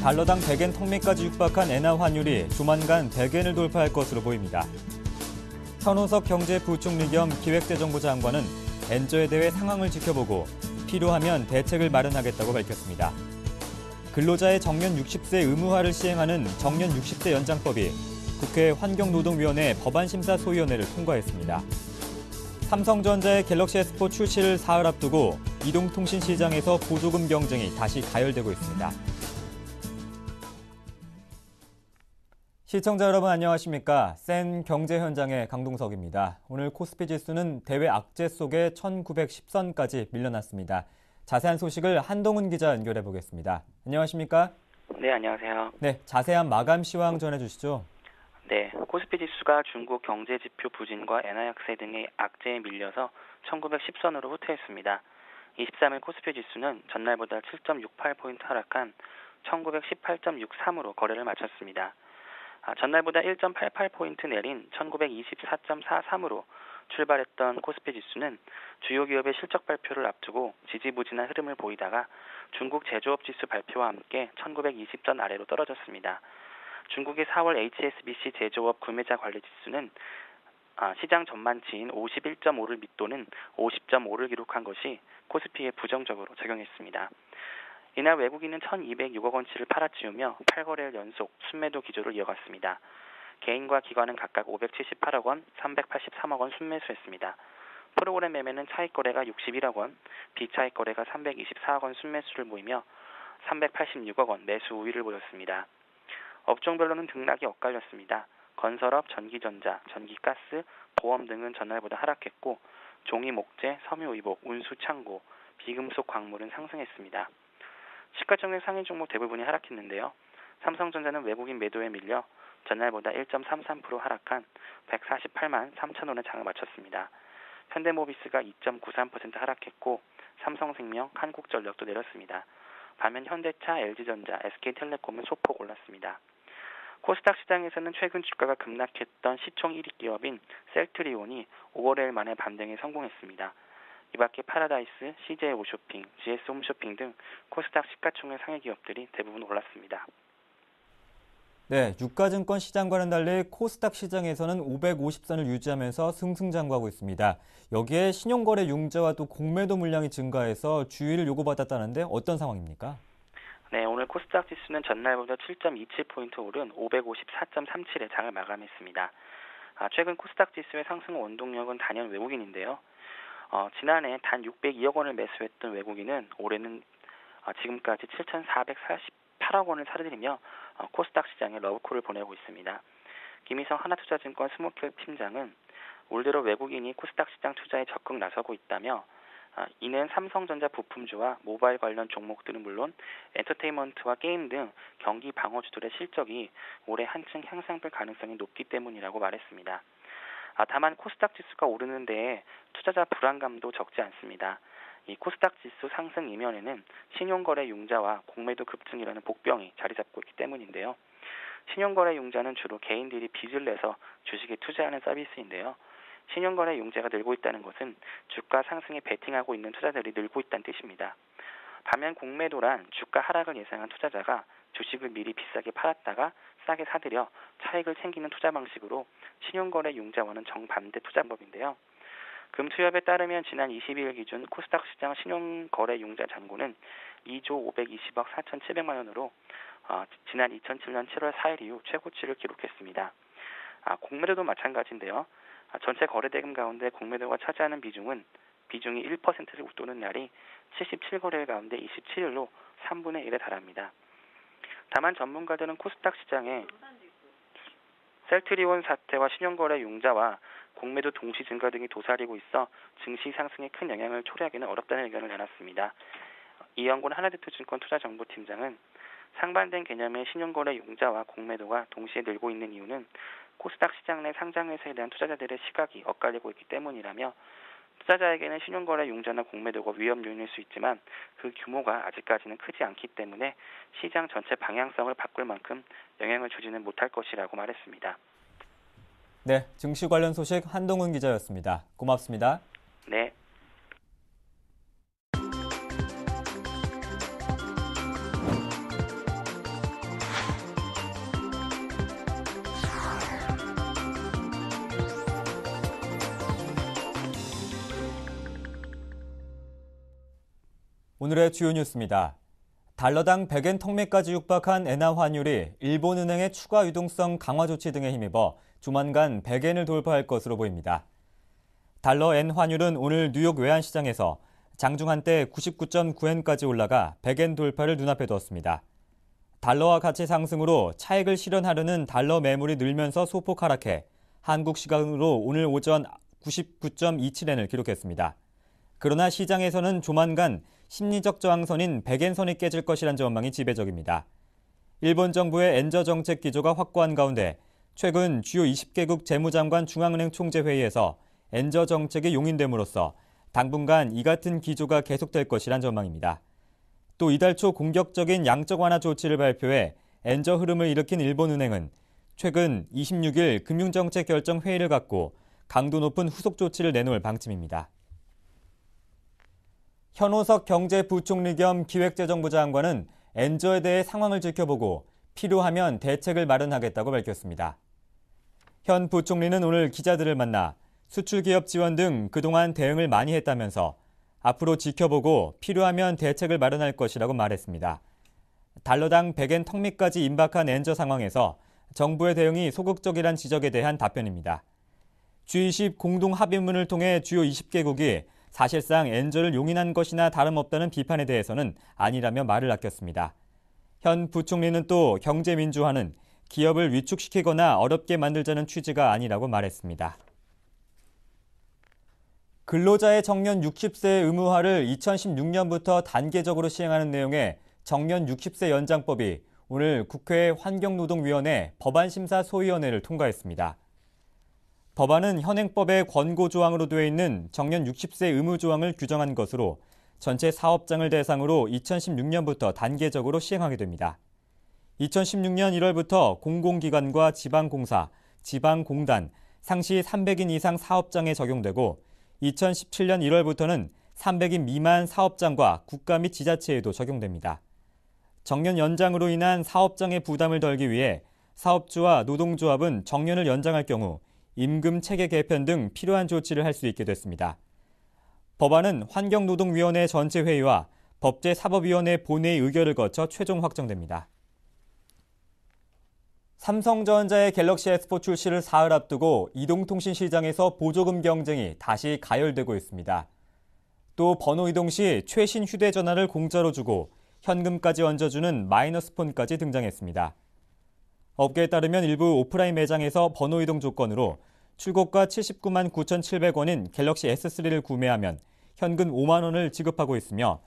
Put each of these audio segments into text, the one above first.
달러당 100엔 턱밑까지 육박한 엔화 환율이 조만간 100엔을 돌파할 것으로 보입니다. 현호석 경제부총리 겸 기획재정부 장관은 엔저에 대해 상황을 지켜보고 필요하면 대책을 마련하겠다고 밝혔습니다. 근로자의 정년 60세 의무화를 시행하는 정년 60세 연장법이 국회 환경노동위원회 법안심사소위원회를 통과했습니다. 삼성전자의 갤럭시 S4 출시를 사흘 앞두고 이동통신 시장에서 보조금 경쟁이 다시 가열되고 있습니다. 시청자 여러분 안녕하십니까? 센 경제 현장의 강동석입니다. 오늘 코스피 지수는 대외 악재 속에 1910선까지 밀려났습니다. 자세한 소식을 한동훈 기자 연결해 보겠습니다. 안녕하십니까? 네, 안녕하세요. 네, 자세한 마감 시황 전해주시죠. 네, 코스피 지수가 중국 경제지표 부진과 엔화 약세 등의 악재에 밀려서 1910선으로 후퇴했습니다. 23일 코스피 지수는 전날보다 7.68포인트 하락한 1918.63으로 거래를 마쳤습니다. 전날보다 1.88포인트 내린 1924.43으로 출발했던 코스피 지수는 주요 기업의 실적 발표를 앞두고 지지부진한 흐름을 보이다가 중국 제조업 지수 발표와 함께 1920선 아래로 떨어졌습니다. 중국의 4월 HSBC 제조업 구매자 관리 지수는 시장 전만치인 51.5를 밑도는 50.5를 기록한 것이 코스피에 부정적으로 작용했습니다. 이날 외국인은 1,206억 원치를 팔아치우며 8거래일 연속 순매도 기조를 이어갔습니다. 개인과 기관은 각각 578억 원, 383억 원 순매수했습니다. 프로그램 매매는 차익 거래가 61억 원, 비차익 거래가 324억 원 순매수를 보이며 386억 원 매수 우위를 보였습니다. 업종별로는 등락이 엇갈렸습니다. 건설업, 전기전자, 전기가스, 보험 등은 전날보다 하락했고 종이 목재, 섬유의복, 운수 창고, 비금속 광물은 상승했습니다. 시가총액 상위 종목 대부분이 하락했는데요. 삼성전자는 외국인 매도에 밀려 전날보다 1.33% 하락한 148만 3천 원의 장을 마쳤습니다. 현대모비스가 2.93% 하락했고 삼성생명, 한국전력도 내렸습니다. 반면 현대차, LG전자, SK텔레콤은 소폭 올랐습니다. 코스닥 시장에서는 최근 주가가 급락했던 시총 1위 기업인 셀트리온이 5거래일 만에 반등에 성공했습니다. 이 밖에 파라다이스, CJ 오쇼핑, GS 홈쇼핑 등 코스닥 시가총액 상위 기업들이 대부분 올랐습니다. 네, 유가증권 시장과는 달리 코스닥 시장에서는 550선을 유지하면서 승승장구하고 있습니다. 여기에 신용거래 융자와 또 공매도 물량이 증가해서 주의를 요구받았다는데 어떤 상황입니까? 네, 오늘 코스닥 지수는 전날보다 7.27포인트 오른 554.37의 장을 마감했습니다. 최근 코스닥 지수의 상승 원동력은 단연 외국인인데요. 지난해 단 602억 원을 매수했던 외국인은 올해는 지금까지 7,448억 원을 사들이며 코스닥 시장에 러브콜을 보내고 있습니다. 김희성 하나투자증권 스모킬 팀장은 올 들어 외국인이 코스닥 시장 투자에 적극 나서고 있다며 이는 삼성전자 부품주와 모바일 관련 종목들은 물론 엔터테인먼트와 게임 등 경기 방어주들의 실적이 올해 한층 향상될 가능성이 높기 때문이라고 말했습니다. 다만 코스닥 지수가 오르는 데에 투자자 불안감도 적지 않습니다. 이 코스닥 지수 상승 이면에는 신용거래 융자와 공매도 급증이라는 복병이 자리 잡고 있기 때문인데요. 신용거래 융자는 주로 개인들이 빚을 내서 주식에 투자하는 서비스인데요. 신용거래 융자가 늘고 있다는 것은 주가 상승에 베팅하고 있는 투자들이 늘고 있다는 뜻입니다. 반면 공매도란 주가 하락을 예상한 투자자가 주식을 미리 비싸게 팔았다가 싸게 사들여 차익을 챙기는 투자 방식으로 신용거래 융자와는 정반대 투자법인데요. 금투협에 따르면 지난 22일 기준 코스닥 시장 신용거래 융자 잔고는 2조 520억 4,700만 원으로 지난 2007년 7월 4일 이후 최고치를 기록했습니다. 공매도도 마찬가지인데요. 전체 거래대금 가운데 공매도가 차지하는 비중이 1%를 웃도는 날이 77거래일 가운데 27일로 3분의 1에 달합니다. 다만 전문가들은 코스닥 시장에 셀트리온 사태와 신용거래 융자와 공매도 동시 증가 등이 도사리고 있어 증시 상승에 큰 영향을 초래하기는 어렵다는 의견을 내놨습니다. 이영곤 하나대투증권 투자정보팀장은 상반된 개념의 신용거래 융자와 공매도가 동시에 늘고 있는 이유는 코스닥 시장 내 상장회사에 대한 투자자들의 시각이 엇갈리고 있기 때문이라며 투자자에게는 신용거래 융자나 공매도가 위험 요인일 수 있지만 그 규모가 아직까지는 크지 않기 때문에 시장 전체 방향성을 바꿀 만큼 영향을 주지는 못할 것이라고 말했습니다. 네, 증시 관련 소식 한동훈 기자였습니다. 고맙습니다. 네. 오늘의 주요 뉴스입니다. 달러당 100엔 턱밑까지 육박한 엔화 환율이 일본은행의 추가 유동성 강화 조치 등에 힘입어 조만간 100엔을 돌파할 것으로 보입니다. 달러 엔 환율은 오늘 뉴욕 외환시장에서 장중 한때 99.9엔까지 올라가 100엔 돌파를 눈앞에 두었습니다. 달러화 가치 상승으로 차익을 실현하려는 달러 매물이 늘면서 소폭 하락해 한국 시간으로 오늘 오전 99.27엔을 기록했습니다. 그러나 시장에서는 조만간 심리적 저항선인 100엔 선이 깨질 것이란 전망이 지배적입니다. 일본 정부의 엔저 정책 기조가 확고한 가운데 최근 주요 20개국 재무장관 중앙은행 총재회의에서 엔저 정책이 용인됨으로써 당분간 이 같은 기조가 계속될 것이란 전망입니다. 또 이달 초 공격적인 양적 완화 조치를 발표해 엔저 흐름을 일으킨 일본은행은 최근 26일 금융정책 결정 회의를 갖고 강도 높은 후속 조치를 내놓을 방침입니다. 현오석 경제부총리 겸 기획재정부 장관은 엔저에 대해 상황을 지켜보고 필요하면 대책을 마련하겠다고 밝혔습니다. 현 부총리는 오늘 기자들을 만나 수출기업 지원 등 그동안 대응을 많이 했다면서 앞으로 지켜보고 필요하면 대책을 마련할 것이라고 말했습니다. 달러당 100엔 턱밑까지 임박한 엔저 상황에서 정부의 대응이 소극적이란 지적에 대한 답변입니다. G20 공동 합의문을 통해 주요 20개국이 사실상 엔저를 용인한 것이나 다름없다는 비판에 대해서는 아니라며 말을 아꼈습니다. 현 부총리는 또 경제민주화는 기업을 위축시키거나 어렵게 만들자는 취지가 아니라고 말했습니다. 근로자의 정년 60세 의무화를 2016년부터 단계적으로 시행하는 내용의 정년 60세 연장법이 오늘 국회 환경노동위원회 법안심사소위원회를 통과했습니다. 법안은 현행법의 권고조항으로 되어 있는 정년 60세 의무조항을 규정한 것으로 전체 사업장을 대상으로 2016년부터 단계적으로 시행하게 됩니다. 2016년 1월부터 공공기관과 지방공사, 지방공단, 상시 300인 이상 사업장에 적용되고 2017년 1월부터는 300인 미만 사업장과 국가 및 지자체에도 적용됩니다. 정년 연장으로 인한 사업장의 부담을 덜기 위해 사업주와 노동조합은 정년을 연장할 경우 임금 체계 개편 등 필요한 조치를 할 수 있게 됐습니다. 법안은 환경노동위원회 전체 회의와 법제사법위원회 본회의 의결을 거쳐 최종 확정됩니다. 삼성전자의 갤럭시 S4 출시를 사흘 앞두고 이동통신 시장에서 보조금 경쟁이 다시 가열되고 있습니다. 또 번호 이동 시 최신 휴대전화를 공짜로 주고 현금까지 얹어주는 마이너스 폰까지 등장했습니다. 업계에 따르면 일부 오프라인 매장에서 번호 이동 조건으로 출고가 79만 9,700원인 갤럭시 S3를 구매하면 현금 5만 원을 지급하고 있으며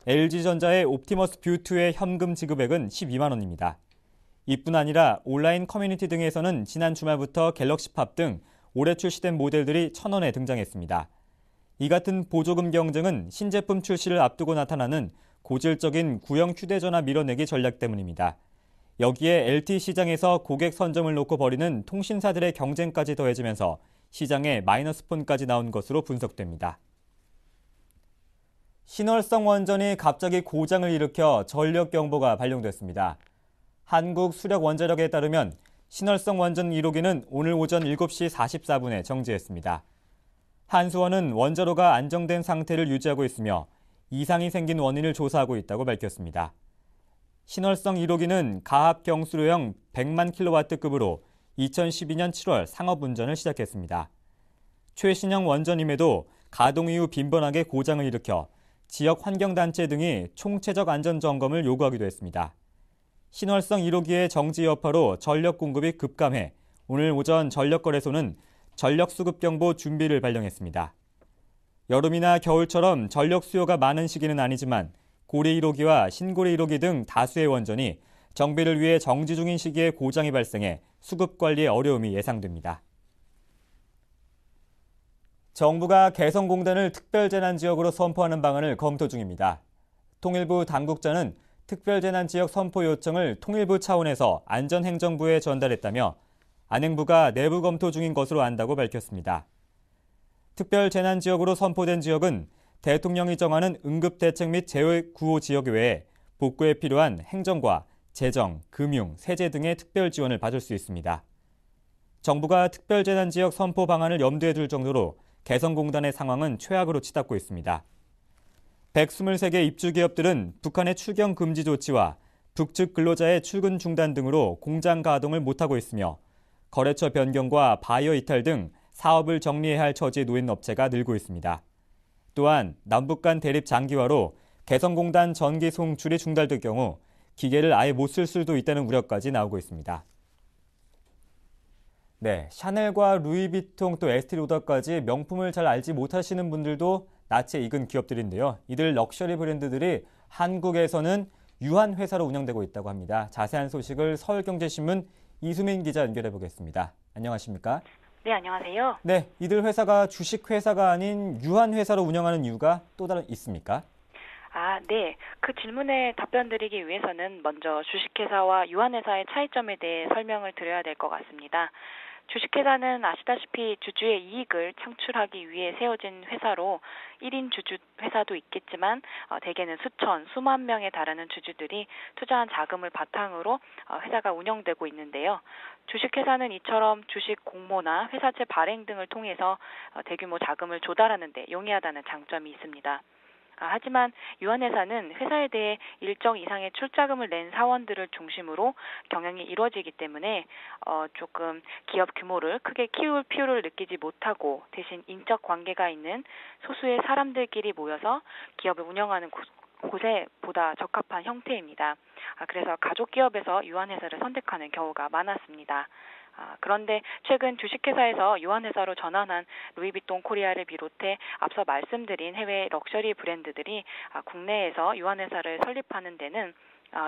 LG전자의 옵티머스 뷰2의 현금 지급액은 12만 원입니다. 이뿐 아니라 온라인 커뮤니티 등에서는 지난 주말부터 갤럭시 팝 등 올해 출시된 모델들이 1,000원에 등장했습니다. 이 같은 보조금 경쟁은 신제품 출시를 앞두고 나타나는 고질적인 구형 휴대전화 밀어내기 전략 때문입니다. 여기에 LTE 시장에서 고객 선점을 놓고 벌이는 통신사들의 경쟁까지 더해지면서 시장에 마이너스 폰까지 나온 것으로 분석됩니다. 신월성 원전이 갑자기 고장을 일으켜 전력 경보가 발령됐습니다. 한국수력원자력에 따르면 신월성 원전 1호기는 오늘 오전 7시 44분에 정지했습니다. 한수원은 원자로가 안정된 상태를 유지하고 있으며 이상이 생긴 원인을 조사하고 있다고 밝혔습니다. 신월성 1호기는 가압 경수로형 100만 킬로와트급으로 2012년 7월 상업운전을 시작했습니다. 최신형 원전임에도 가동 이후 빈번하게 고장을 일으켜 지역 환경단체 등이 총체적 안전점검을 요구하기도 했습니다. 신월성 1호기의 정지 여파로 전력 공급이 급감해 오늘 오전 전력거래소는 전력수급경보 준비를 발령했습니다. 여름이나 겨울처럼 전력 수요가 많은 시기는 아니지만 고리 1호기와 신고리 1호기 등 다수의 원전이 정비를 위해 정지 중인 시기에 고장이 발생해 수급 관리에 어려움이 예상됩니다. 정부가 개성공단을 특별재난지역으로 선포하는 방안을 검토 중입니다. 통일부 당국자는 특별재난지역 선포 요청을 통일부 차원에서 안전행정부에 전달했다며 안행부가 내부 검토 중인 것으로 안다고 밝혔습니다. 특별재난지역으로 선포된 지역은 대통령이 정하는 응급대책 및 재구호 지역 외에 복구에 필요한 행정과 재정, 금융, 세제 등의 특별 지원을 받을 수 있습니다. 정부가 특별재난지역 선포 방안을 염두에 둘 정도로 개성공단의 상황은 최악으로 치닫고 있습니다. 123개 입주 기업들은 북한의 추경 금지 조치와 북측 근로자의 출근 중단 등으로 공장 가동을 못하고 있으며 거래처 변경과 바이어 이탈 등 사업을 정리해야 할 처지에 놓인 업체가 늘고 있습니다. 또한 남북 간 대립 장기화로 개성공단 전기 송출이 중단될 경우 기계를 아예 못 쓸 수도 있다는 우려까지 나오고 있습니다. 네, 샤넬과 루이비통 또 에스티로더까지 명품을 잘 알지 못하시는 분들도 낯에 익은 기업들인데요. 이들 럭셔리 브랜드들이 한국에서는 유한 회사로 운영되고 있다고 합니다. 자세한 소식을 서울경제신문 이수민 기자 연결해 보겠습니다. 안녕하십니까? 네, 안녕하세요. 네, 이들 회사가 주식회사가 아닌 유한 회사로 운영하는 이유가 또 다른 있습니까? 네. 그 질문에 답변 드리기 위해서는 먼저 주식회사와 유한회사의 차이점에 대해 설명을 드려야 될 것 같습니다. 주식회사는 아시다시피 주주의 이익을 창출하기 위해 세워진 회사로 1인 주주 회사도 있겠지만 대개는 수천, 수만 명에 달하는 주주들이 투자한 자금을 바탕으로 회사가 운영되고 있는데요. 주식회사는 이처럼 주식 공모나 회사채 발행 등을 통해서 대규모 자금을 조달하는 데 용이하다는 장점이 있습니다. 하지만 유한회사는 회사에 대해 일정 이상의 출자금을 낸 사원들을 중심으로 경영이 이루어지기 때문에 조금 기업 규모를 크게 키울 필요를 느끼지 못하고 대신 인적 관계가 있는 소수의 사람들끼리 모여서 기업을 운영하는 곳에 보다 적합한 형태입니다. 그래서 가족 기업에서 유한회사를 선택하는 경우가 많았습니다. 그런데 최근 주식회사에서 유한회사로 전환한 루이비통 코리아를 비롯해 앞서 말씀드린 해외 럭셔리 브랜드들이 국내에서 유한회사를 설립하는 데는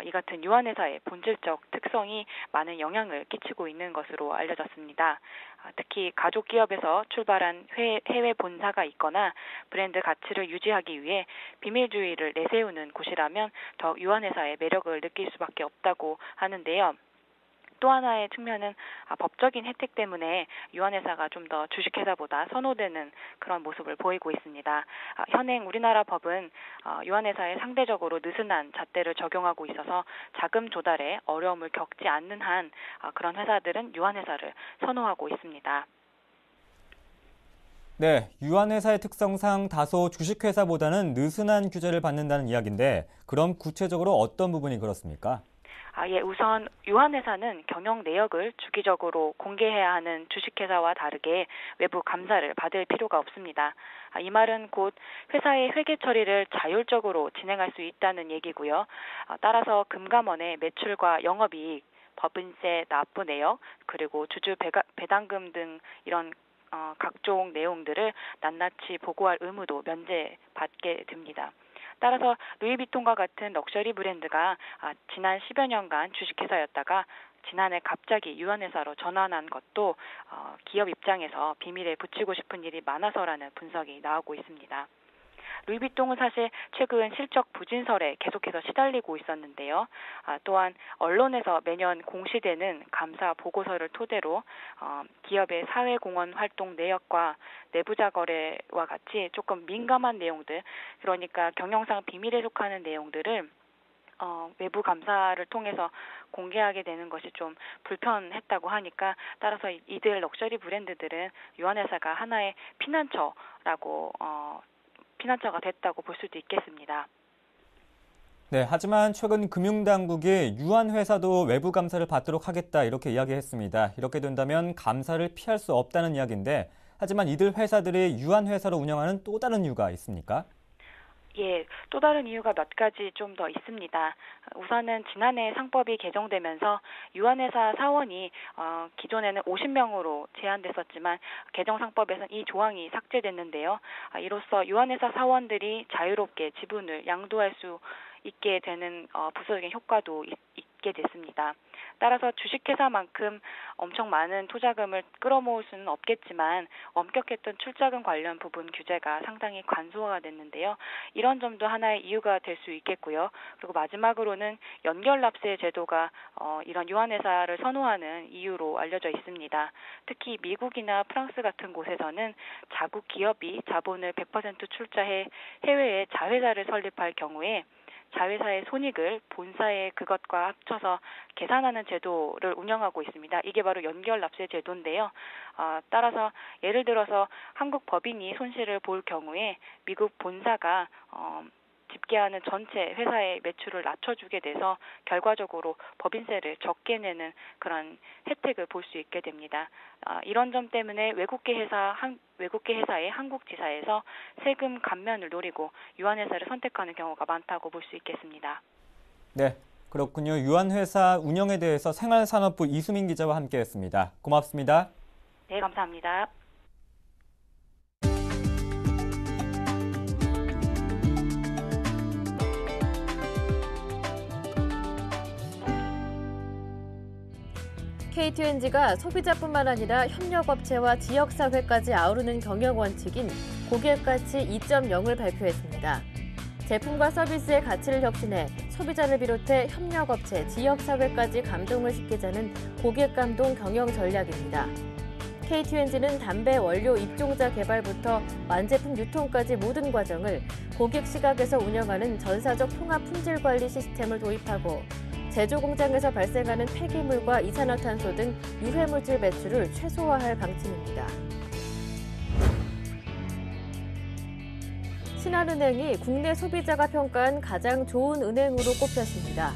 이 같은 유한회사의 본질적 특성이 많은 영향을 끼치고 있는 것으로 알려졌습니다. 특히 가족 기업에서 출발한 해외 본사가 있거나 브랜드 가치를 유지하기 위해 비밀주의를 내세우는 곳이라면 더 유한회사의 매력을 느낄 수밖에 없다고 하는데요. 또 하나의 측면은 법적인 혜택 때문에 유한회사가 좀 더 주식회사보다 선호되는 그런 모습을 보이고 있습니다. 현행 우리나라 법은 유한회사에 상대적으로 느슨한 잣대를 적용하고 있어서 자금 조달에 어려움을 겪지 않는 한 그런 회사들은 유한회사를 선호하고 있습니다. 네, 유한회사의 특성상 다소 주식회사보다는 느슨한 규제를 받는다는 이야기인데 그럼 구체적으로 어떤 부분이 그렇습니까? 우선 유한회사는 경영 내역을 주기적으로 공개해야 하는 주식회사와 다르게 외부 감사를 받을 필요가 없습니다. 이 말은 곧 회사의 회계 처리를 자율적으로 진행할 수 있다는 얘기고요. 따라서 금감원의 매출과 영업이익, 법인세 납부 내역, 그리고 주주 배당금 등 이런 각종 내용들을 낱낱이 보고할 의무도 면제받게 됩니다. 따라서 루이비통과 같은 럭셔리 브랜드가 지난 10여 년간 주식회사였다가 지난해 갑자기 유한회사로 전환한 것도 기업 입장에서 비밀에 붙이고 싶은 일이 많아서라는 분석이 나오고 있습니다. 루이비통은 사실 최근 실적 부진설에 계속해서 시달리고 있었는데요. 또한 언론에서 매년 공시되는 감사 보고서를 토대로 기업의 사회공헌 활동 내역과 내부자 거래와 같이 조금 민감한 내용들, 그러니까 경영상 비밀에 속하는 내용들을 외부 감사를 통해서 공개하게 되는 것이 좀 불편했다고 하니까 따라서 이들 럭셔리 브랜드들은 유한회사가 하나의 피난처가 됐다고 볼 수도 있겠습니다. 네, 하지만 최근 금융당국이 유한회사도 외부 감사를 받도록 하겠다 이렇게 이야기했습니다. 이렇게 된다면 감사를 피할 수 없다는 이야기인데 하지만 이들 회사들이 유한회사로 운영하는 또 다른 이유가 있습니까? 또 다른 이유가 몇 가지 좀 더 있습니다. 우선은 지난해 상법이 개정되면서 유한회사 사원이 기존에는 50명으로 제한됐었지만 개정 상법에서는 이 조항이 삭제됐는데요. 이로써 유한회사 사원들이 자유롭게 지분을 양도할 수 있게 되는 부수적인 효과도 있게 됐습니다. 따라서 주식회사만큼 엄청 많은 투자금을 끌어모을 수는 없겠지만 엄격했던 출자금 관련 부분 규제가 상당히 간소화가 됐는데요. 이런 점도 하나의 이유가 될 수 있겠고요. 그리고 마지막으로는 연결납세 제도가 이런 유한회사를 선호하는 이유로 알려져 있습니다. 특히 미국이나 프랑스 같은 곳에서는 자국 기업이 자본을 100% 출자해 해외에 자회사를 설립할 경우에 자회사의 손익을 본사의 그것과 합쳐서 계산하는 제도를 운영하고 있습니다. 이게 바로 연결납세 제도인데요. 따라서 예를 들어서 한국 법인이 손실을 볼 경우에 미국 본사가 입계하는 전체 회사의 매출을 낮춰주게 돼서 결과적으로 법인세를 적게 내는 그런 혜택을 볼 수 있게 됩니다. 이런 점 때문에 외국계 회사의 한국 지사에서 세금 감면을 노리고 유한회사를 선택하는 경우가 많다고 볼 수 있겠습니다. 네, 그렇군요. 유한회사 운영에 대해서 생활산업부 이수민 기자와 함께했습니다. 고맙습니다. 네, 감사합니다. KT&G가 소비자뿐만 아니라 협력업체와 지역사회까지 아우르는 경영 원칙인 고객가치 2.0을 발표했습니다. 제품과 서비스의 가치를 혁신해 소비자를 비롯해 협력업체, 지역사회까지 감동을 시키자는 고객감동 경영 전략입니다. KT&G는 담배 원료 입종자 개발부터 완제품 유통까지 모든 과정을 고객 시각에서 운영하는 전사적 통합 품질 관리 시스템을 도입하고 제조 공장에서 발생하는 폐기물과 이산화탄소 등 유해물질 배출을 최소화할 방침입니다. 신한은행이 국내 소비자가 평가한 가장 좋은 은행으로 꼽혔습니다.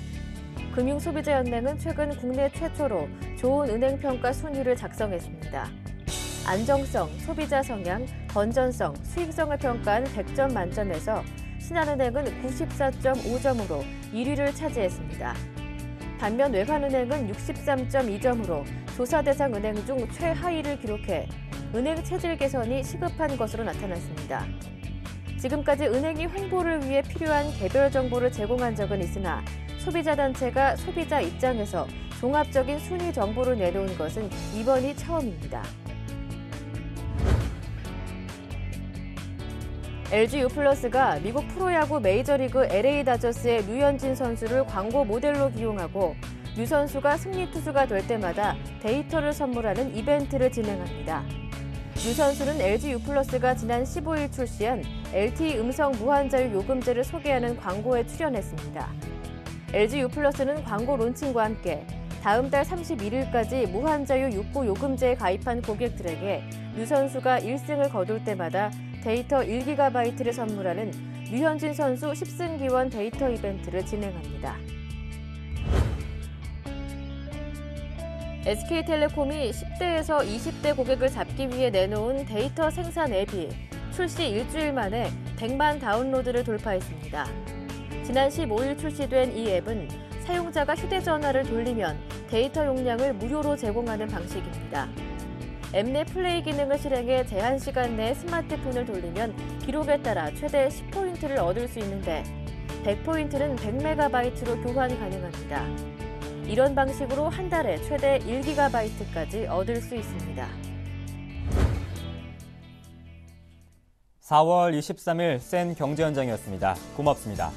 금융소비자연맹은 최근 국내 최초로 좋은 은행 평가 순위를 작성했습니다. 안정성, 소비자 성향, 건전성, 수익성을 평가한 100점 만점에서 신한은행은 94.5점으로 1위를 차지했습니다. 반면 외환은행은 63.2점으로 조사 대상 은행 중 최하위를 기록해 은행 체질 개선이 시급한 것으로 나타났습니다. 지금까지 은행이 홍보를 위해 필요한 개별 정보를 제공한 적은 있으나 소비자단체가 소비자 입장에서 종합적인 순위 정보를 내놓은 것은 이번이 처음입니다. LG U+가 미국 프로야구 메이저리그 LA 다저스의 류현진 선수를 광고 모델로 기용하고 류 선수가 승리 투수가 될 때마다 데이터를 선물하는 이벤트를 진행합니다. 류 선수는 LG U+가 지난 15일 출시한 LTE 음성 무한자유 요금제를 소개하는 광고에 출연했습니다. LG U+는 광고 론칭과 함께 다음 달 31일까지 무한자유 6부 요금제에 가입한 고객들에게 류 선수가 1승을 거둘 때마다 데이터 1GB를 선물하는 류현진 선수 10승 기원 데이터 이벤트를 진행합니다. SK텔레콤이 10대에서 20대 고객을 잡기 위해 내놓은 데이터 생산 앱이 출시 일주일 만에 100만 다운로드를 돌파했습니다. 지난 15일 출시된 이 앱은 사용자가 휴대전화를 돌리면 데이터 용량을 무료로 제공하는 방식입니다. 앱 내 플레이 기능을 실행해 제한 시간 내에 스마트폰을 돌리면 기록에 따라 최대 10포인트를 얻을 수 있는데 100포인트는 100MB로 교환 가능합니다. 이런 방식으로 한 달에 최대 1GB까지 얻을 수 있습니다. 4월 23일 센 경제 현장이었습니다. 고맙습니다.